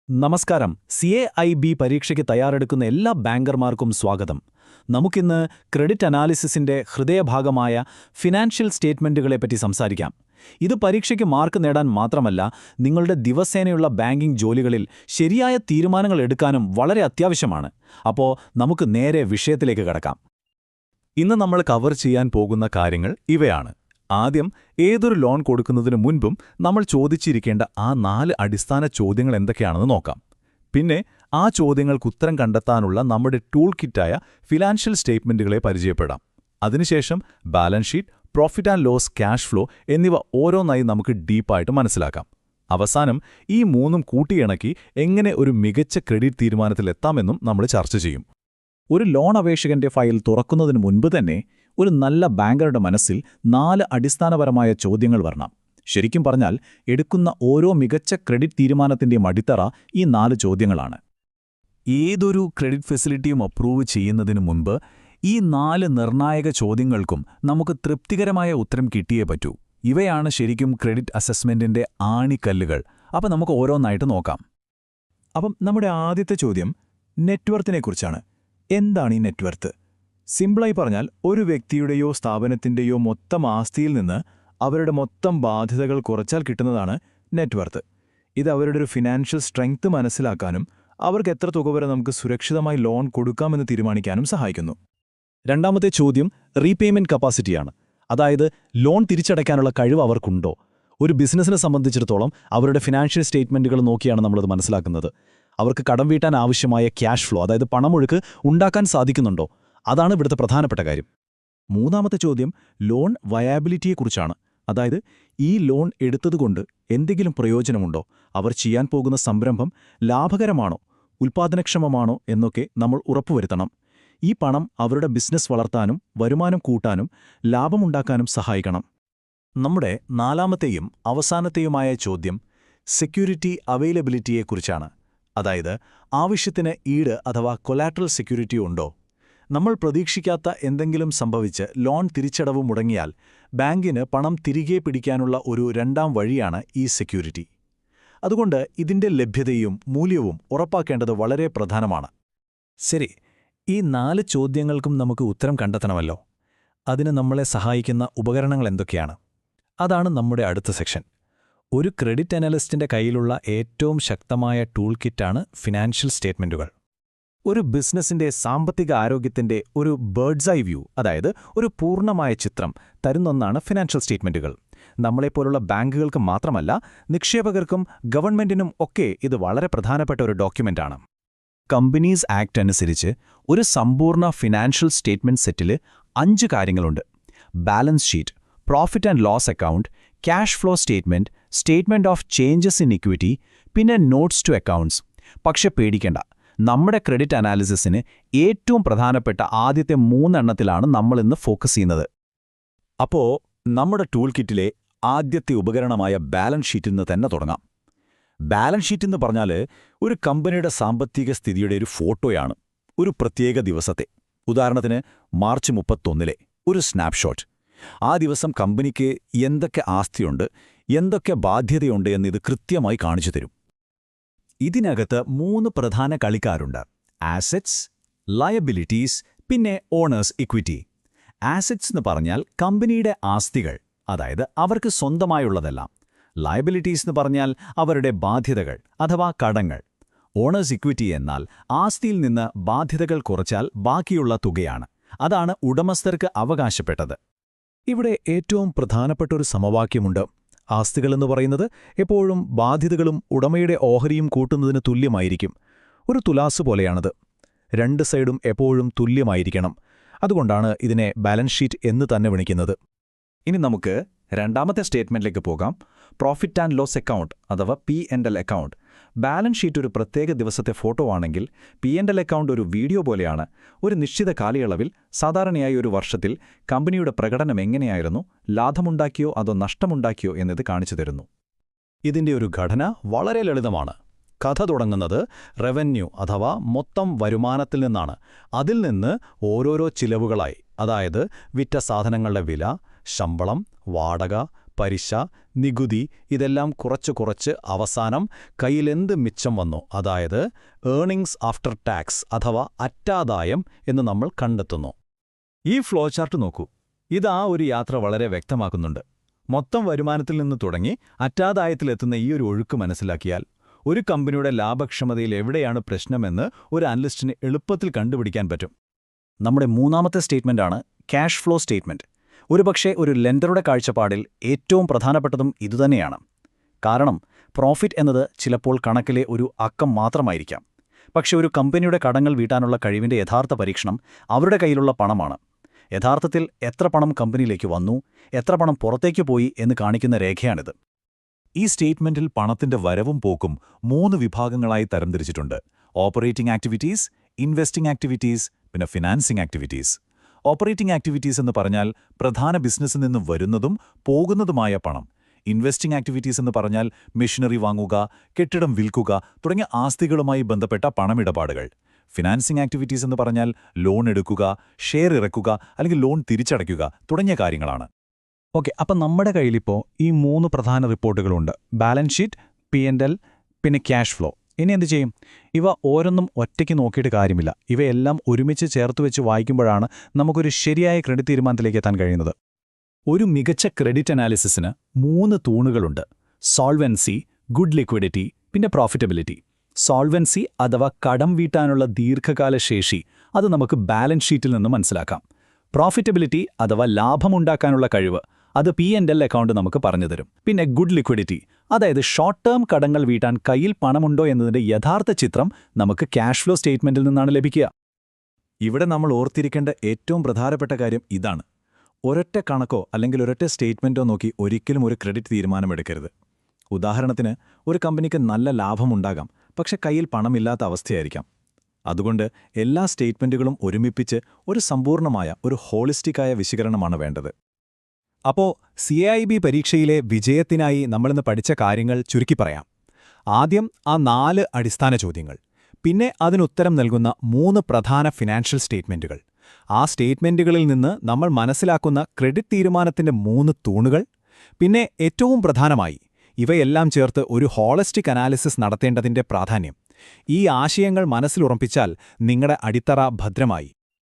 നമസ്കാരം. CAIB പരീക്ഷയ്ക്ക് തയ്യാറെടുക്കുന്ന എല്ലാ ബാങ്കർമാർക്കും സ്വാഗതം. നമുക്കിന്ന് ക്രെഡിറ്റ് അനാലിസിസിന്റെ ഹൃദയഭാഗമായ ഫിനാൻഷ്യൽ സ്റ്റേറ്റ്മെന്റുകളെപ്പറ്റി സംസാരിക്കാം. ഇത് പരീക്ഷയ്ക്ക് മാർക്ക് നേടാൻ മാത്രമല്ല, നിങ്ങളുടെ ദിവസേനയുള്ള ബാങ്കിംഗ് ജോലികളിൽ ശരിയായ തീരുമാനങ്ങൾ എടുക്കാനും വളരെ അത്യാവശ്യമാണ്. അപ്പോൾ നമുക്ക് നേരെ വിഷയത്തിലേക്ക് കടക്കാം. ഇന്ന് നമ്മൾ കവർ ചെയ്യാൻ പോകുന്ന കാര്യങ്ങൾ ഇവയാണ്. ആദ്യം, ഏതൊരു ലോൺ കൊടുക്കുന്നതിനു മുൻപും നമ്മൾ ചോദിച്ചിരിക്കേണ്ട ആ 4 അടിസ്ഥാന ചോദ്യങ്ങൾ എന്തൊക്കെയാണെന്ന് നോക്കാം. പിന്നെ ആ ചോദ്യങ്ങൾക്ക് ഉത്തരം കണ്ടെത്താനുള്ള നമ്മുടെ ടൂൾ കിറ്റായ ഫിനാൻഷ്യൽ സ്റ്റേറ്റ്മെന്റുകളെ പരിചയപ്പെടാം. അതിനുശേഷം balance sheet, profit and loss, cash flow എന്നിവ ഓരോന്നായി നമുക്ക് ഡീപ്പായിട്ട് മനസ്സിലാക്കാം. അവസാനം ഈ 3ഉം കൂട്ടിയിണക്കി എങ്ങനെ ഒരു മികച്ച ക്രെഡിറ്റ് തീരുമാനത്തിലെത്താമെന്നും നമ്മൾ ചർച്ച ചെയ്യും. ഒരു ലോൺ അപേക്ഷകന്റെ ഫയൽ തുറക്കുന്നതിന് മുൻപ് തന്നെ ഒരു നല്ല ബാങ്കറുടെ മനസ്സിൽ 4 അടിസ്ഥാനപരമായ ചോദ്യങ്ങൾ വരണം. ശരിക്കും പറഞ്ഞാൽ, എടുക്കുന്ന ഓരോ മികച്ച ക്രെഡിറ്റ് തീരുമാനത്തിന്റെയും അടിത്തറ ഈ 4 ചോദ്യങ്ങളാണ്. ഏതൊരു ക്രെഡിറ്റ് ഫെസിലിറ്റിയും അപ്രൂവ് ചെയ്യുന്നതിനു മുൻപ് ഈ 4 നിർണായക ചോദ്യങ്ങൾക്കും നമുക്ക് തൃപ്തികരമായ ഉത്തരം കിട്ടിയേ പറ്റൂ. ഇവയാണ് ശരിക്കും ക്രെഡിറ്റ് അസസ്മെന്റിന്റെ ആണിക്കല്ലുകൾ. അപ്പം നമുക്ക് ഓരോന്നായിട്ട് നോക്കാം. അപ്പം നമ്മുടെ ആദ്യത്തെ ചോദ്യം നെറ്റ്വർത്തിനെക്കുറിച്ചാണ്. എന്താണ് ഈ നെറ്റ്വർത്ത്? സിമ്പിളായി പറഞ്ഞാൽ, ഒരു വ്യക്തിയുടെയോ സ്ഥാപനത്തിന്റെയോ മൊത്തം ആസ്തിയിൽ നിന്ന് അവരുടെ മൊത്തം ബാധ്യതകൾ കുറച്ചാൽ കിട്ടുന്നതാണ് നെറ്റ്വർത്ത്. ഇത് അവരുടെ ഒരു ഫിനാൻഷ്യൽ സ്ട്രെങ്ത് മനസ്സിലാക്കാനും അവർക്ക് എത്ര തുക വരെ നമുക്ക് സുരക്ഷിതമായി ലോൺ കൊടുക്കാമെന്ന് തീരുമാനിക്കാനും സഹായിക്കുന്നു. രണ്ടാമത്തെ ചോദ്യം റീപേയ്മെന്റ് കപ്പാസിറ്റിയാണ്. അതായത്, ലോൺ തിരിച്ചടയ്ക്കാനുള്ള കഴിവ് അവർക്കുണ്ടോ? ഒരു ബിസിനസ്സിനെ സംബന്ധിച്ചിടത്തോളം അവരുടെ ഫിനാൻഷ്യൽ സ്റ്റേറ്റ്മെന്റുകൾ നോക്കിയാണ് നമ്മളത് മനസ്സിലാക്കുന്നത്. അവർക്ക് കടം വീട്ടാൻ ആവശ്യമായ ക്യാഷ് ഫ്ലോ, അതായത് പണമൊഴുക്ക് ഉണ്ടാക്കാൻ സാധിക്കുന്നുണ്ടോ? അതാണ് ഇവിടുത്തെ പ്രധാനപ്പെട്ട കാര്യം. മൂന്നാമത്തെ ചോദ്യം ലോൺ വയാബിലിറ്റിയെക്കുറിച്ചാണ്. അതായത്, ഈ ലോൺ എടുത്തതുകൊണ്ട് എന്തെങ്കിലും പ്രയോജനമുണ്ടോ? അവർ ചെയ്യാൻ പോകുന്ന സംരംഭം ലാഭകരമാണോ, ഉൽപ്പാദനക്ഷമമാണോ എന്നൊക്കെ നമ്മൾ ഉറപ്പുവരുത്തണം. ഈ പണം അവരുടെ ബിസിനസ് വളർത്താനും വരുമാനം കൂട്ടാനും ലാഭമുണ്ടാക്കാനും സഹായിക്കണം. നമ്മുടെ നാലാമത്തെയും അവസാനത്തെയുമായ ചോദ്യം സെക്യൂരിറ്റി അവൈലബിലിറ്റിയെക്കുറിച്ചാണ്. അതായത്, ആവശ്യത്തിന് ഈട് അഥവാ കൊലാട്രൽ സെക്യൂരിറ്റി ഉണ്ടോ? നമ്മൾ പ്രതീക്ഷിക്കാത്ത എന്തെങ്കിലും സംഭവിച്ച് ലോൺ തിരിച്ചടവ് മുടങ്ങിയാൽ ബാങ്കിന് പണം തിരികെ പിടിക്കാനുള്ള ഒരു രണ്ടാം വഴിയാണ് ഈ സെക്യൂരിറ്റി. അതുകൊണ്ട് ഇതിന്റെ ലഭ്യതയും മൂല്യവും ഉറപ്പാക്കേണ്ടത് വളരെ പ്രധാനമാണ്. ശരി, ഈ 4 ചോദ്യങ്ങൾക്കും നമുക്ക് ഉത്തരം കണ്ടെത്തണമല്ലോ. അതിന് നമ്മളെ സഹായിക്കുന്ന ഉപകരണങ്ങൾ എന്തൊക്കെയാണ്? അതാണ് നമ്മുടെ അടുത്ത സെക്ഷൻ. ഒരു ക്രെഡിറ്റ് അനലിസ്റ്റിന്റെ കയ്യിലുള്ള ഏറ്റവും ശക്തമായ ടൂൾ കിറ്റാണ് ഫിനാൻഷ്യൽ സ്റ്റേറ്റ്മെന്റുകൾ. ഒരു ബിസിനസ്സിന്റെ സാമ്പത്തിക ആരോഗ്യത്തിന്റെ ഒരു ബേർഡ്സ് ഐ വ്യൂ, അതായത് ഒരു പൂർണ്ണമായ ചിത്രം തരുന്നൊന്നാണ് ഫിനാൻഷ്യൽ സ്റ്റേറ്റ്മെന്റുകൾ. നമ്മളെപ്പോലുള്ള ബാങ്കുകൾക്ക് മാത്രമല്ല, നിക്ഷേപകർക്കും ഗവൺമെന്റിനും ഒക്കെ ഇത് വളരെ പ്രധാനപ്പെട്ട ഒരു ഡോക്യുമെന്റാണ്. കമ്പനീസ് ആക്ട് അനുസരിച്ച് ഒരു സമ്പൂർണ്ണ ഫിനാൻഷ്യൽ സ്റ്റേറ്റ്മെന്റ് സെറ്റിൽ 5 കാര്യങ്ങളുണ്ട്. Balance sheet, profit and loss account, cash flow statement, statement of changes in equity, പിന്നെ നോട്ട്സ് ടു അക്കൗണ്ട്സ്. പക്ഷെ പേടിക്കേണ്ട, നമ്മുടെ ക്രെഡിറ്റ് അനാലിസിസിന് ഏറ്റവും പ്രധാനപ്പെട്ട ആദ്യത്തെ 3 എണ്ണത്തിലാണ് നമ്മളിന്ന് ഫോക്കസ് ചെയ്യുന്നത്. അപ്പോ നമ്മുടെ ടൂൾ കിറ്റിലെ ആദ്യത്തെ ഉപകരണമായ ബാലൻസ് ഷീറ്റിൽ നിന്ന് തന്നെ തുടങ്ങാം. ബാലൻസ് ഷീറ്റ് എന്ന് പറഞ്ഞാൽ ഒരു കമ്പനിയുടെ സാമ്പത്തിക സ്ഥിതിയുടെ ഒരു ഫോട്ടോയാണ്. ഒരു പ്രത്യേക ദിവസത്തെ, ഉദാഹരണത്തിന് മാർച്ച് 31 ഒരു സ്നാപ്ഷോട്ട്. ആ ദിവസം കമ്പനിക്ക് എന്തൊക്കെ ആസ്തിയുണ്ട്, എന്തൊക്കെ ബാധ്യതയുണ്ട് എന്നിത് കൃത്യമായി കാണിച്ചു തരും. ഇതിനകത്ത് 3 പ്രധാന കളിക്കാരുണ്ട്: ആസറ്റ്സ്, ലയബിലിറ്റീസ്, പിന്നെ ഓണേഴ്സ് ഇക്വിറ്റി. ആസറ്റ്സ് എന്ന് പറഞ്ഞാൽ കമ്പനിയുടെ ആസ്തികൾ, അതായത് അവർക്ക് സ്വന്തമായുള്ളതെല്ലാം. ലയബിലിറ്റീസ് എന്ന് പറഞ്ഞാൽ അവരുടെ ബാധ്യതകൾ അഥവാ കടങ്ങൾ. ഓണേഴ്സ് ഇക്വിറ്റി എന്നാൽ ആസ്തിയിൽ നിന്ന് ബാധ്യതകൾ കുറച്ചാൽ ബാക്കിയുള്ള തുകയാണ്. അതാണ് ഉടമസ്ഥർക്ക് അവകാശപ്പെട്ടത്. ഇവിടെ ഏറ്റവും പ്രധാനപ്പെട്ട ഒരു സമവാക്യമുണ്ട്. ആസ്തികളെന്ന് പറയുന്നത് എപ്പോഴും ബാധ്യതകളും ഉടമയുടെ ഓഹരിയും കൂട്ടുന്നതിന് തുല്യമായിരിക്കും. ഒരു തുലാസ് പോലെയാണത്. 2 സൈഡും എപ്പോഴും തുല്യമായിരിക്കണം. അതുകൊണ്ടാണ് ഇതിനെ ബാലൻസ് ഷീറ്റ് എന്ന് തന്നെ വിളിക്കുന്നത്. ഇനി നമുക്ക് രണ്ടാമത്തെ സ്റ്റേറ്റ്മെന്റിലേക്ക് പോകാം. പ്രോഫിറ്റ് ആൻഡ് ലോസ് അക്കൗണ്ട് അഥവാ P&L അക്കൗണ്ട്. ബാലൻസ് ഷീറ്റ് ഒരു പ്രത്യേക ദിവസത്തെ ഫോട്ടോ ആണെങ്കിൽ P&L അക്കൗണ്ട് ഒരു വീഡിയോ പോലെയാണ്. ഒരു നിശ്ചിത കാലയളവിൽ, സാധാരണയായി ഒരു വർഷത്തിൽ, കമ്പനിയുടെ പ്രകടനം എങ്ങനെയായിരുന്നു, ലാഭമുണ്ടാക്കിയോ അതോ നഷ്ടമുണ്ടാക്കിയോ എന്നത് കാണിച്ചു തരുന്നു. ഇതിന്റെ ഒരു ഘടന വളരെ ലളിതമാണ്. കഥ തുടങ്ങുന്നത് റവന്യൂ അഥവാ മൊത്തം വരുമാനത്തിൽ നിന്നാണ്. അതിൽ നിന്ന് ഓരോരോ ചിലവുകളായി, അതായത് വിറ്റ സാധനങ്ങളുടെ വില, ശമ്പളം, വാടക, പലിശ, നികുതി ഇതെല്ലാം കുറച്ച് അവസാനം കയ്യിലെന്ത് മിച്ചം വന്നോ, അതായത് ഏർണിംഗ്സ് ആഫ്റ്റർ ടാക്സ് അഥവാ അറ്റാദായം എന്ന് നമ്മൾ കണ്ടെത്തുന്നു. ഈ ഫ്ലോ ചാർട്ട് നോക്കൂ. ഇത് ആ ഒരു യാത്ര വളരെ വ്യക്തമാക്കുന്നുണ്ട്. മൊത്തം വരുമാനത്തിൽ നിന്ന് തുടങ്ങി അറ്റാദായത്തിലെത്തുന്ന ഈ ഒരു ഒഴുക്ക് മനസ്സിലാക്കിയാൽ ഒരു കമ്പനിയുടെ ലാഭക്ഷമതയിൽ എവിടെയാണ് പ്രശ്നമെന്ന് ഒരു അനലിസ്റ്റിന് എളുപ്പത്തിൽ കണ്ടുപിടിക്കാൻ പറ്റും. നമ്മുടെ മൂന്നാമത്തെ സ്റ്റേറ്റ്മെന്റാണ് ക്യാഷ് ഫ്ലോ സ്റ്റേറ്റ്മെന്റ്. ഒരുപക്ഷെ ഒരു ലെൻഡറുടെ കാഴ്ചപ്പാടിൽ ഏറ്റവും പ്രധാനപ്പെട്ടതും ഇതുതന്നെയാണ്. കാരണം പ്രോഫിറ്റ് എന്നത് ചിലപ്പോൾ കണക്കിലെ ഒരു അക്കം മാത്രമായിരിക്കാം. പക്ഷെ ഒരു കമ്പനിയുടെ കടങ്ങൾ വീട്ടാനുള്ള കഴിവിന്റെ യഥാർത്ഥ പരീക്ഷണം അവരുടെ കയ്യിലുള്ള പണമാണ്. യഥാർത്ഥത്തിൽ എത്ര പണം കമ്പനിയിലേക്ക് വന്നു, എത്ര പണം പുറത്തേക്ക് പോയി എന്ന് കാണിക്കുന്ന രേഖയാണിത്. ഈ സ്റ്റേറ്റ്മെന്റിൽ പണത്തിന്റെ വരവും പോക്കും 3 വിഭാഗങ്ങളായി തരംതിരിച്ചിട്ടുണ്ട്: ഓപ്പറേറ്റിംഗ് ആക്ടിവിറ്റീസ്, ഇൻവെസ്റ്റിംഗ് ആക്ടിവിറ്റീസ്, പിന്നെ ഫിനാൻസിംഗ് ആക്ടിവിറ്റീസ്. ഓപ്പറേറ്റിംഗ് ആക്ടിവിറ്റീസ് എന്ന് പറഞ്ഞാൽ പ്രധാന ബിസിനസ്സിൽ നിന്ന് വരുന്നതും പോകുന്നതുമായ പണം. ഇൻവെസ്റ്റിംഗ് ആക്ടിവിറ്റീസ് എന്ന് പറഞ്ഞാൽ മെഷീനറി വാങ്ങുക, കെട്ടിടം വിൽക്കുക തുടങ്ങിയ ആസ്തികളുമായി ബന്ധപ്പെട്ട പണമിടപാടുകൾ. ഫിനാൻസിംഗ് ആക്ടിവിറ്റീസ് എന്ന് പറഞ്ഞാൽ ലോൺ എടുക്കുക, ഷെയർ ഇറക്കുക അല്ലെങ്കിൽ ലോൺ തിരിച്ചടയ്ക്കുക തുടങ്ങിയ കാര്യങ്ങളാണ്. ഓക്കെ, അപ്പം നമ്മുടെ കയ്യിലിപ്പോൾ ഈ 3 പ്രധാന റിപ്പോർട്ടുകളുണ്ട്: ബാലൻസ് ഷീറ്റ്, P&L, പിന്നെ ക്യാഷ് ഫ്ലോ. ഇനി എന്ത് ചെയ്യും? ഇവ ഓരോന്നും ഒറ്റയ്ക്ക് നോക്കിയിട്ട് കാര്യമില്ല. ഇവയെല്ലാം ഒരുമിച്ച് ചേർത്തുവെച്ച് വായിക്കുമ്പോഴാണ് നമുക്കൊരു ശരിയായ ക്രെഡിറ്റ് തീരുമാനത്തിലേക്ക് എത്താൻ കഴിയുന്നത്. ഒരു മികച്ച ക്രെഡിറ്റ് അനാലിസിസിന് 3 തൂണുകളുണ്ട്: സോൾവൻസി, ഗുഡ് ലിക്വിഡിറ്റി, പിന്നെ പ്രോഫിറ്റബിലിറ്റി. സോൾവൻസി അഥവാ കടം വീട്ടാനുള്ള ദീർഘകാല ശേഷി, അത് നമുക്ക് ബാലൻസ് ഷീറ്റിൽ നിന്ന് മനസ്സിലാക്കാം. പ്രോഫിറ്റബിലിറ്റി അഥവാ ലാഭമുണ്ടാക്കാനുള്ള കഴിവ്, അത് P&L അക്കൗണ്ട് നമുക്ക് പറഞ്ഞുതരും. പിന്നെ ഗുഡ് ലിക്വിഡിറ്റി, അതായത് ഷോർട്ട് ടേം കടങ്ങൾ വീട്ടാൻ കയ്യിൽ പണമുണ്ടോ എന്നതിന്റെ യഥാർത്ഥ ചിത്രം നമുക്ക് ക്യാഷ് ഫ്ലോ സ്റ്റേറ്റ്മെന്റിൽ നിന്നാണ് ലഭിക്കുക. ഇവിടെ നമ്മൾ ഓർത്തിരിക്കേണ്ട ഏറ്റവും പ്രധാനപ്പെട്ട കാര്യം ഇതാണ്: ഒരൊറ്റ കണക്കോ അല്ലെങ്കിൽ ഒരൊറ്റ സ്റ്റേറ്റ്മെന്റോ നോക്കി ഒരിക്കലും ഒരു ക്രെഡിറ്റ് തീരുമാനമെടുക്കരുത്. ഉദാഹരണത്തിന്, ഒരു കമ്പനിക്ക് നല്ല ലാഭമുണ്ടാകാം, പക്ഷെ കയ്യിൽ പണമില്ലാത്ത അവസ്ഥയായിരിക്കാം. അതുകൊണ്ട് എല്ലാ സ്റ്റേറ്റ്മെന്റുകളും ഒരുമിപ്പിച്ച് ഒരു സമ്പൂർണ്ണമായ, ഒരു ഹോളിസ്റ്റിക്കായ വിശകലനമാണ് വേണ്ടത്. അപ്പോൾ CIB പരീക്ഷയിലെ വിജയത്തിനായി നമ്മളിന്ന് പഠിച്ച കാര്യങ്ങൾ ചുരുക്കി പറയാം. ആദ്യം ആ 4 അടിസ്ഥാന ചോദ്യങ്ങൾ, പിന്നെ അതിനുത്തരം നൽകുന്ന 3 പ്രധാന ഫിനാൻഷ്യൽ സ്റ്റേറ്റ്മെന്റുകൾ, ആ സ്റ്റേറ്റ്മെന്റുകളിൽ നിന്ന് നമ്മൾ മനസ്സിലാക്കുന്ന ക്രെഡിറ്റ് തീരുമാനത്തിന്റെ 3 തൂണുകൾ, പിന്നെ ഏറ്റവും പ്രധാനമായി ഇവയെല്ലാം ചേർത്ത് ഒരു ഹോളിസ്റ്റിക് അനാലിസിസ് നടത്തേണ്ടതിന്റെ പ്രാധാന്യം. ഈ ആശയങ്ങൾ മനസ്സിലുറപ്പിച്ചാൽ നിങ്ങളുടെ അടിത്തറ ഭദ്രമായി.